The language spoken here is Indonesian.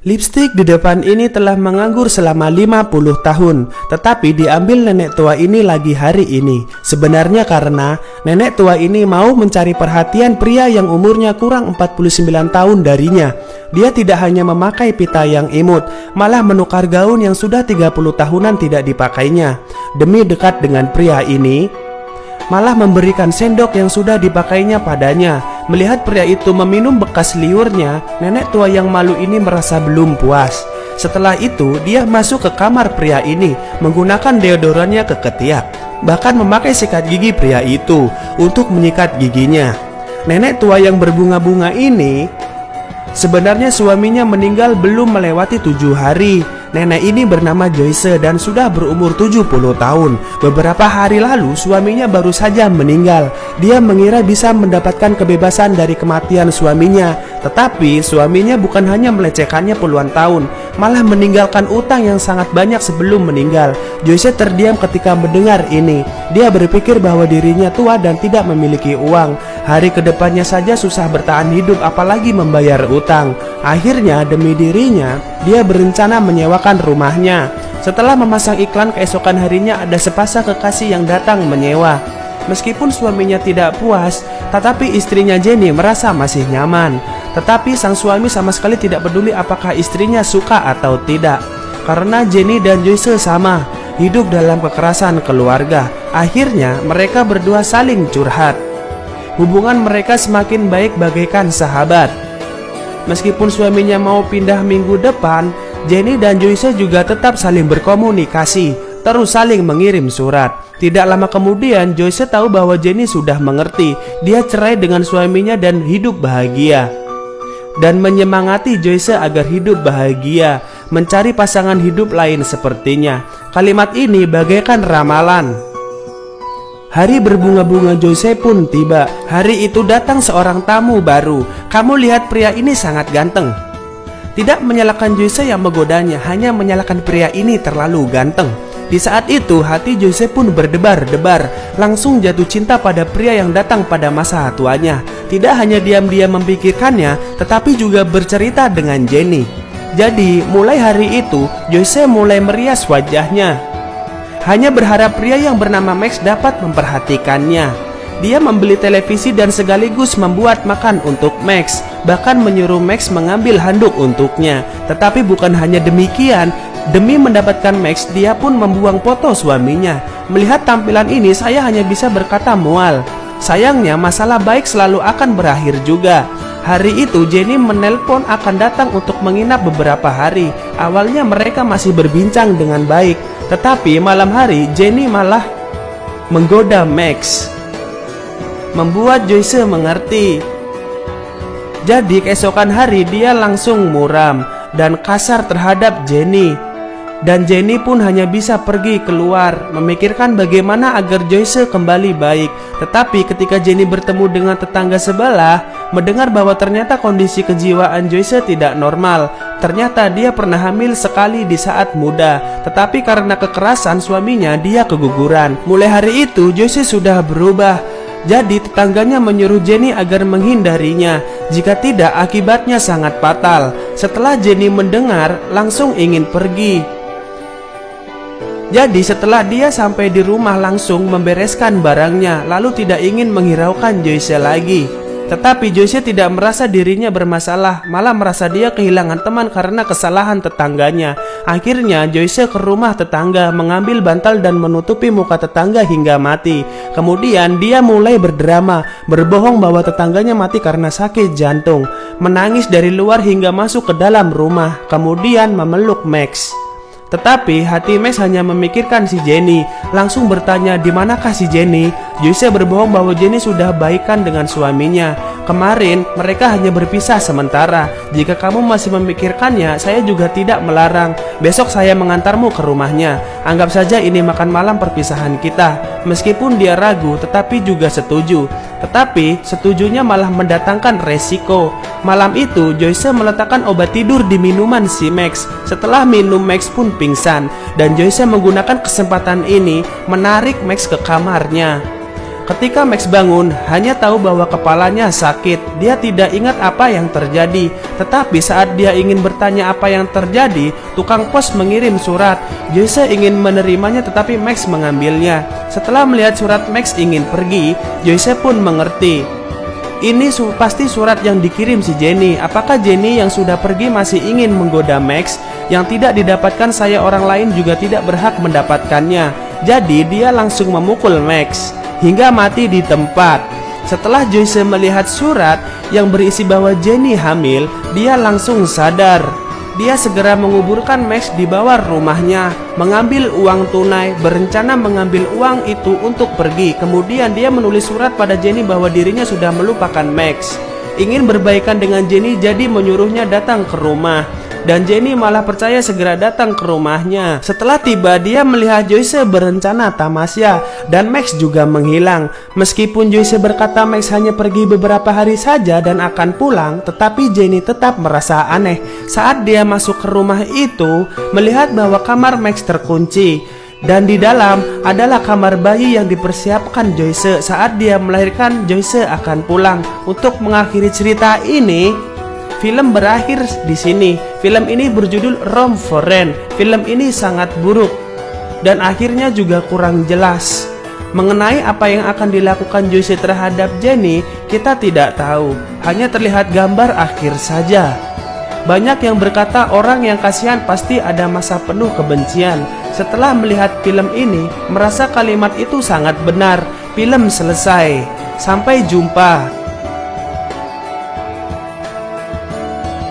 Lipstik di depan ini telah menganggur selama 50 tahun, tetapi diambil nenek tua ini lagi hari ini. Sebenarnya karena nenek tua ini mau mencari perhatian pria yang umurnya kurang 49 tahun darinya. Dia tidak hanya memakai pita yang imut, malah menukar gaun yang sudah 30 tahunan tidak dipakainya. Demi dekat dengan pria ini, malah memberikan sendok yang sudah dipakainya padanya. Melihat pria itu meminum bekas liurnya, nenek tua yang malu ini merasa belum puas. Setelah itu, dia masuk ke kamar pria ini, menggunakan deodorannya ke ketiak, bahkan memakai sikat gigi pria itu untuk menyikat giginya. Nenek tua yang berbunga-bunga ini sebenarnya suaminya meninggal belum melewati 7 hari. Nenek ini bernama Joyce dan sudah berumur 70 tahun. Beberapa hari lalu suaminya baru saja meninggal. Dia mengira bisa mendapatkan kebebasan dari kematian suaminya, tetapi suaminya bukan hanya melecehkannya puluhan tahun, malah meninggalkan utang yang sangat banyak sebelum meninggal. Joyce terdiam ketika mendengar ini. Dia berpikir bahwa dirinya tua dan tidak memiliki uang. Hari kedepannya saja susah bertahan hidup, apalagi membayar utang. Akhirnya demi dirinya, dia berencana menyewakan rumahnya. Setelah memasang iklan, keesokan harinya ada sepasang kekasih yang datang menyewa. Meskipun suaminya tidak puas, tetapi istrinya Jenny merasa masih nyaman. Tetapi sang suami sama sekali tidak peduli apakah istrinya suka atau tidak, karena Jenny dan Joyce sama, hidup dalam kekerasan keluarga. Akhirnya mereka berdua saling curhat. Hubungan mereka semakin baik bagaikan sahabat. Meskipun suaminya mau pindah minggu depan, Jenny dan Joyce juga tetap saling berkomunikasi, terus saling mengirim surat. Tidak lama kemudian, Joyce tahu bahwa Jenny sudah mengerti. Dia cerai dengan suaminya dan hidup bahagia, dan menyemangati Joyce agar hidup bahagia, mencari pasangan hidup lain sepertinya. Kalimat ini bagaikan ramalan. Hari berbunga-bunga Joyce pun tiba. Hari itu datang seorang tamu baru. Kamu lihat pria ini sangat ganteng. Tidak menyalahkan Joyce yang menggodanya, hanya menyalahkan pria ini terlalu ganteng. Di saat itu hati Joyce pun berdebar-debar, langsung jatuh cinta pada pria yang datang pada masa tuanya. Tidak hanya diam-diam memikirkannya, tetapi juga bercerita dengan Jenny. Jadi mulai hari itu Joyce mulai merias wajahnya, hanya berharap pria yang bernama Max dapat memperhatikannya. Dia membeli televisi dan sekaligus membuat makan untuk Max, bahkan menyuruh Max mengambil handuk untuknya. Tetapi bukan hanya demikian, demi mendapatkan Max, dia pun membuang foto suaminya. Melihat tampilan ini, saya hanya bisa berkata mual. Sayangnya masalah baik selalu akan berakhir juga. Hari itu Jenny menelpon akan datang untuk menginap beberapa hari. Awalnya mereka masih berbincang dengan baik, tetapi malam hari Jenny malah menggoda Max, membuat Joyce mengerti. Jadi keesokan hari dia langsung muram dan kasar terhadap Jenny. Dan Jenny pun hanya bisa pergi keluar, memikirkan bagaimana agar Joyce kembali baik. Tetapi ketika Jenny bertemu dengan tetangga sebelah, mendengar bahwa ternyata kondisi kejiwaan Joyce tidak normal. Ternyata dia pernah hamil sekali di saat muda, tetapi karena kekerasan suaminya, dia keguguran. Mulai hari itu Joyce sudah berubah. Jadi tetangganya menyuruh Jenny agar menghindarinya, jika tidak akibatnya sangat fatal. Setelah Jenny mendengar, langsung ingin pergi. Jadi setelah dia sampai di rumah langsung membereskan barangnya, lalu tidak ingin menghiraukan Joyce lagi. Tetapi Joyce tidak merasa dirinya bermasalah, malah merasa dia kehilangan teman karena kesalahan tetangganya. Akhirnya Joyce ke rumah tetangga, mengambil bantal dan menutupi muka tetangga hingga mati. Kemudian dia mulai berdrama, berbohong bahwa tetangganya mati karena sakit jantung, menangis dari luar hingga masuk ke dalam rumah, kemudian memeluk Max. Tetapi hati Max hanya memikirkan si Jenny. Langsung bertanya, di manakah si Jenny? Joyce berbohong bahwa Jenny sudah baikan dengan suaminya. Kemarin mereka hanya berpisah sementara. Jika kamu masih memikirkannya, saya juga tidak melarang. Besok saya mengantarmu ke rumahnya. Anggap saja ini makan malam perpisahan kita. Meskipun dia ragu, tetapi juga setuju. Tetapi setujunya malah mendatangkan resiko. Malam itu Joyce meletakkan obat tidur di minuman si Max. Setelah minum, Max pun pingsan, dan Joyce menggunakan kesempatan ini menarik Max ke kamarnya. Ketika Max bangun, hanya tahu bahwa kepalanya sakit. Dia tidak ingat apa yang terjadi. Tetapi saat dia ingin bertanya apa yang terjadi, tukang pos mengirim surat. Joyce ingin menerimanya tetapi Max mengambilnya. Setelah melihat surat Max ingin pergi, Joyce pun mengerti. Ini pasti surat yang dikirim si Jenny. Apakah Jenny yang sudah pergi masih ingin menggoda Max? Yang tidak didapatkan saya orang lain juga tidak berhak mendapatkannya. Jadi dia langsung memukul Max hingga mati di tempat. Setelah Joyce melihat surat yang berisi bahwa Jenny hamil, dia langsung sadar. Dia segera menguburkan Max di bawah rumahnya, mengambil uang tunai, berencana mengambil uang itu untuk pergi. Kemudian dia menulis surat pada Jenny bahwa dirinya sudah melupakan Max. Ingin berbaikan dengan Jenny, jadi menyuruhnya datang ke rumah. Dan Jenny malah percaya segera datang ke rumahnya. Setelah tiba, dia melihat Joyce berencana tamasya dan Max juga menghilang. Meskipun Joyce berkata Max hanya pergi beberapa hari saja dan akan pulang, tetapi Jenny tetap merasa aneh saat dia masuk ke rumah itu, melihat bahwa kamar Max terkunci. Dan di dalam adalah kamar bayi yang dipersiapkan Joyce saat dia melahirkan. Joyce akan pulang. Untuk mengakhiri cerita ini, film berakhir di sini. Film ini berjudul Rome Foreign. Film ini sangat buruk dan akhirnya juga kurang jelas. Mengenai apa yang akan dilakukan Joyce terhadap Jenny, kita tidak tahu. Hanya terlihat gambar akhir saja. Banyak yang berkata orang yang kasihan pasti ada masa penuh kebencian. Setelah melihat film ini, merasa kalimat itu sangat benar. Film selesai. Sampai jumpa.